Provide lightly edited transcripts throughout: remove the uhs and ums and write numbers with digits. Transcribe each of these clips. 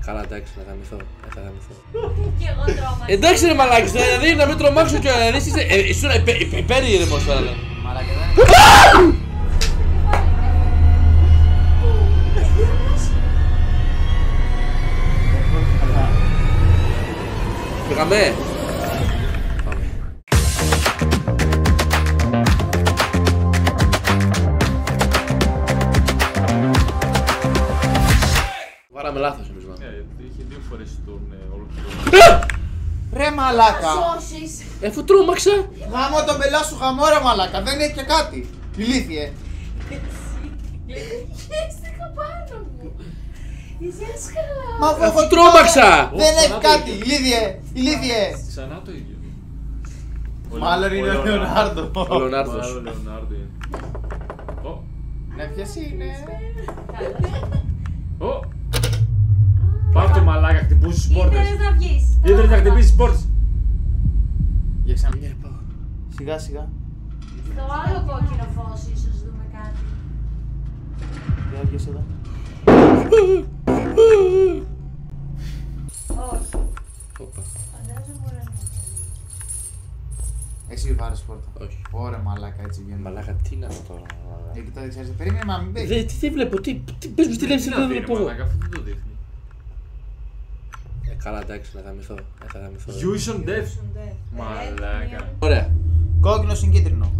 Καλά, εντάξει, να γαμηθώ. Κι εγώ τρόμαξα. Εντάξει, ρε μαλάκι, δηλαδή να μην τρομάξω κιόλα. Ήσουν υπερήρεμος τώρα. Μαλάκα δεν. Πήγαμε. Πάμε. Βάραμε λάθος εμείς μάλλον. Είχε 2 φορές τον ολοκληρώνει. Ρε μαλάκα. Σώσεις. Αφού τρόμαξα. Γάμω τον πελά σου χαμό ρε μαλάκα. Δεν έχει και κάτι. Ηλίθιε. Χέστηκα πάνω μου. Είσαι άσχαλα. Μα Αφού τρόμαξα. Δεν έχει κάτι. Ηλίθιε. Ξανά το ίδιο. Μάλλον είναι ο Λεωνάρντο. Ο Λεωνάρντος. Μάλλον ο Λεωνάρντο είναι. Ναι, ποιος είναι. Πάρ' το μαλάκα, χτυπούς τις πόρτες. Ήθελες να βγεις. Ήθελες να χτυπήσεις τις πόρτες. Για ξανά. Σιγά σιγά. Στο άλλο κόκκινο φως ίσως δούμε κάτι. Για βγες εδώ. Όχι. Όπα. Φαντάζομαι μπορεί να είναι. Εσύ βάρες πόρτα. Όχι. Ωραία μαλάκα έτσι βγαίνει. Μαλάκα, τι είναι αυτό τώρα. Εκεί το ξέρεις. Περίμενε μα μην παίξεις. Τι βλέπω, πες μου τι λες, δεν βλέπω εγώ. Αυτό δεν το δείχνει. Καλά, εντάξει, να γαμηθώ. Fusion Death. Μαλάκα. Ωραία. Κόκκινο συν κίτρινο.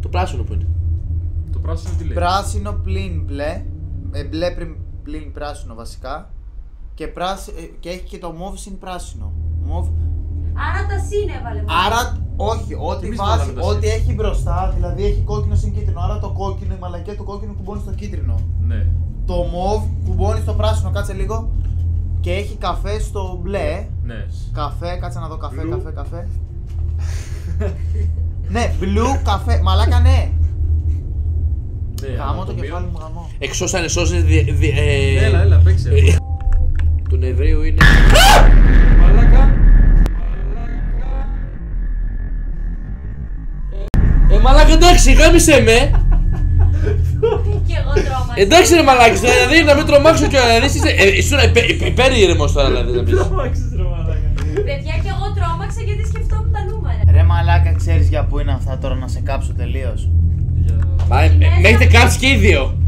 Το πράσινο που είναι. Το πράσινο τι λέει. Πράσινο πλην μπλε. Μπλε πλην πράσινο βασικά. Και έχει και το μόβ συν πράσινο. Άρα τα συν έβαλε. Άρα, όχι, ό,τι έχει μπροστά, δηλαδή έχει κόκκινο συν κίτρινο. Άρα το κόκκινο, η μαλακία του κόκκινου κουμπώνει στο κίτρινο. Ναι. Το μόβ κουμπώνει στο πράσινο, κάτσε λίγο. Και έχει καφέ στο μπλε. Ναι. Καφέ, κάτσε να δω καφέ, Blue. καφέ. Ναι, blue καφέ, μαλάκα ναι. Γαμώ το κεφάλι μου, γαμώ. Εξώσανε σώσεις Έλα, παίξε. του νευρίου είναι. Μαλάκα. Μαλάκα, εντάξει, γάμισε με. Κι εγώ τρόμαξα. Εντάξει ρε μαλάκι, δηλαδή να μην τρομάξω κιόλα. Ήσουν υπερήρεμος τώρα δηλαδή να πεις. Τρόμαξες ρε μαλάκα. Παιδιά, κι εγώ τρόμαξα γιατί σκεφτόμουν τα νούμερα. Ρε μαλάκα, ξέρεις για πού είναι αυτά τώρα να σε κάψω τελείως. Με έχετε κάψει και οι δύο.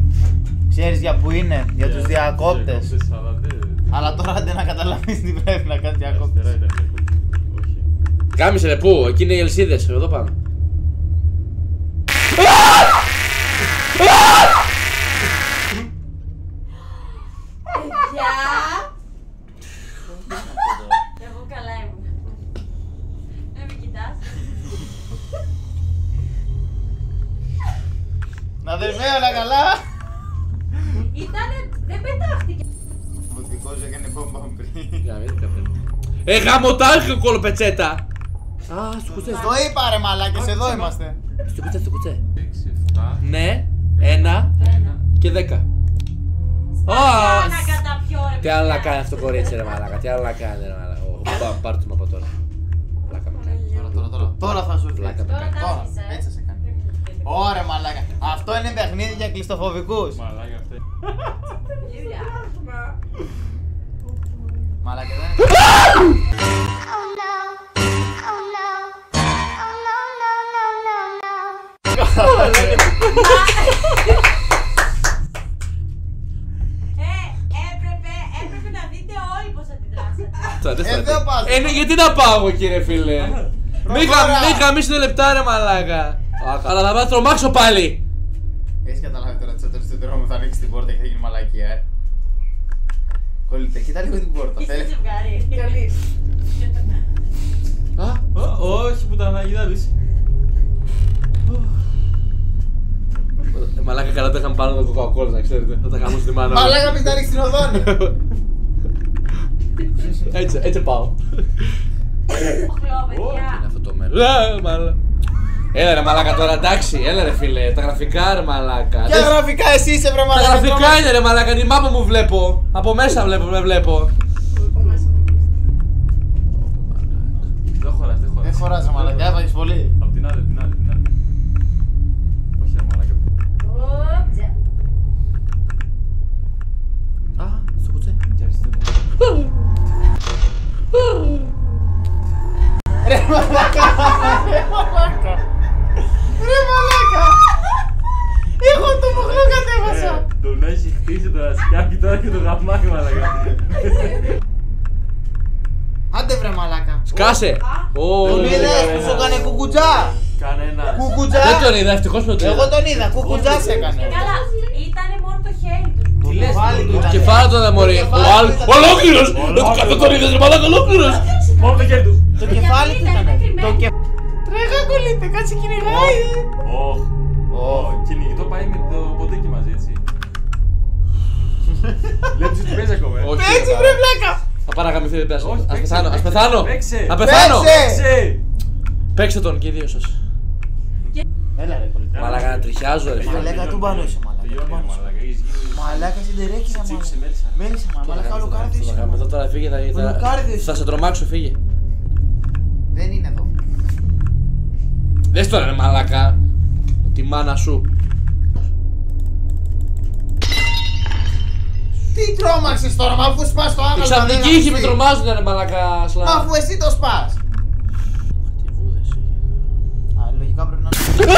Ξέρεις για πού είναι, για τους διακόπτες. Αλλά δεν. Αλλά τώρα άντε να καταλαβείς τι πρέπει να κάνεις διακόπτες. Αριστερά ήταν διακόπτες. Όχι. Κάμισε ρε, πού, εκεί είναι οι ελσίδες, εδώ πάμε. Παιδιά. Εγώ καλά ήμουν. Δεν με κοιτάς. Να δεν με όλα καλά. Δεν πετάχτηκε. Ο δικός έκανε μπόμπα πριν. Γάμο τα κολοπετσέτα. Α, στο κουτσέ. Το είπα ρε μαλάκες, εδώ είμαστε. Στο κουτσέ. 6, 7. Ναι, 1 και 10. Να καταπιώ ρε. Τι άλλο να κάνει αυτό το κορίτσι ρε μαλάκα, τι άλλο να κάνει ρε μαλάκα. Πάρ' το από τώρα. Πλάκα με κάνει. Τώρα θα σου έρθει. Πλάκα με κάνει. Τώρα, έτσι θα σε κάνει. Ωραία μαλάκα. Αυτό είναι παιχνίδι για κλειστοφοβικούς. Μαλάκα αυτό. Μαλάκα δεν είναι. Έπρεπε να δείτε όλοι πως αντιδράσατε. Εδώ πας. Γιατί να πάω εγώ κύριε φίλε. Μην χαμίσετε λεπτά ρε μαλάκα. Αλλά θα πάω να τρομάξω πάλι. Έχεις καταλάβει τώρα τσότερ στον δρόμο θα ανοίξεις την πόρτα και θα γίνει μαλακία, Κολλήτε, κοίτα λίγο την πόρτα. Είστε ζευγάρι. Καλή. Όχι που τα αναγίδαβεις. Μαλάκα καλά τα είχαμε πάνω το Coca-Cola να ξέρετε. Θα τα κάνουμε στη μάνα. Μαλάκα πεις να ρίξεις την οδόνη. Έτσι πάω. Οχλώ, παιδιά. Είναι αυτό το μέρος. Έλα ρε μαλάκα τώρα εντάξει, έλα ρε φίλε, τα γραφικά ρε μαλάκα. Ποια γραφικά εσύ είσαι βρε Τα μαλάκα. γραφικά είναι ρε μαλάκα, τη μάπα μου βλέπω. Από μέσα με βλέπω. Δεν χωράς, δεν χωράς. Δεν χωράζει ρε μαλάκα, έβαγες πολύ. Απ' την άλλη, την άλλη. Όχι ρε μαλάκα. Α, στο στο κουτσέ. Και αριστερά. Ρε μαλάκα! Ρε μαλάκα! Εγώ το μοχλό κατέβασα! Τον έχει χτίσει το ασκάκι τώρα και το γαμάκι μαλάκα. Άντε βρε μαλάκα! Σκάσε! Τον είδες που σου έκανε κουκουτζά! Κανένας. Κουκουτζά! Δεν τον είδα, ευτυχώς που τον Εγώ είδα. τον είδα, κουκουτζά σε έκανε! Καλά, ήτανε μόνο το χέρι του. Το κεφάλι του Το ήταν. κεφάλι του δεν μωρεί. Το Ο κεφάλι άλλος, του ήταν. ολόκληρος! Δεν τον είδες ρε μαλάκα, ολόκληρος! Μόνο το χέρι του. Το κεφάλι του ήταν. κρυμμένο. Το κεφάλι. Τρέχα κολλείται, κάτσε κυνηγάει! Ωχ. Ωχ. Κυνηγητό πάει με το ποντίκι μαζί έτσι. Βλέπεις ότι παίζει ακόμα. Όχι, Έτσι ρε, βρε βλάκα! θα πάρω να γαμηθεί, δεν πειράζει. Όχι, Ας παίξε, πεθάνω, ας παίξε, πεθάνω! παίξε. Θα πεθάνω! Παίξε. Παίξτε τον και οι δύο σας. Έλα ρε κολλητά. Μαλάκα να τριχιάζω ρε φίλε. Μαλάκα, του μπάνω είσαι, μαλάκα, του Τελειώνει μπάνω είσαι. μαλάκα. Έχεις γίνει. Μαλάκα συντερέχει να Τσίψε, μαλάκα. μέλισσα. Μέλισσα μαλάκα, ολοκάρδιο είσαι. Εδώ τώρα φύγε, Ολοκάρδιο είσαι. θα σε τρομάξω, φύγε. Δεν είναι εδώ. Δες τώρα ρε μαλάκα. Τη μάνα σου. Τι τρόμαξες τώρα, μα αφού σπάς το Οι άγαλμα ξαφνικοί δεν ήχοι με ακουστεί. τρομάζουνε ρε μαλάκα. Μα αφού εσύ το σπάς. Τι βούδες. Α, λογικά πρέπει να είναι.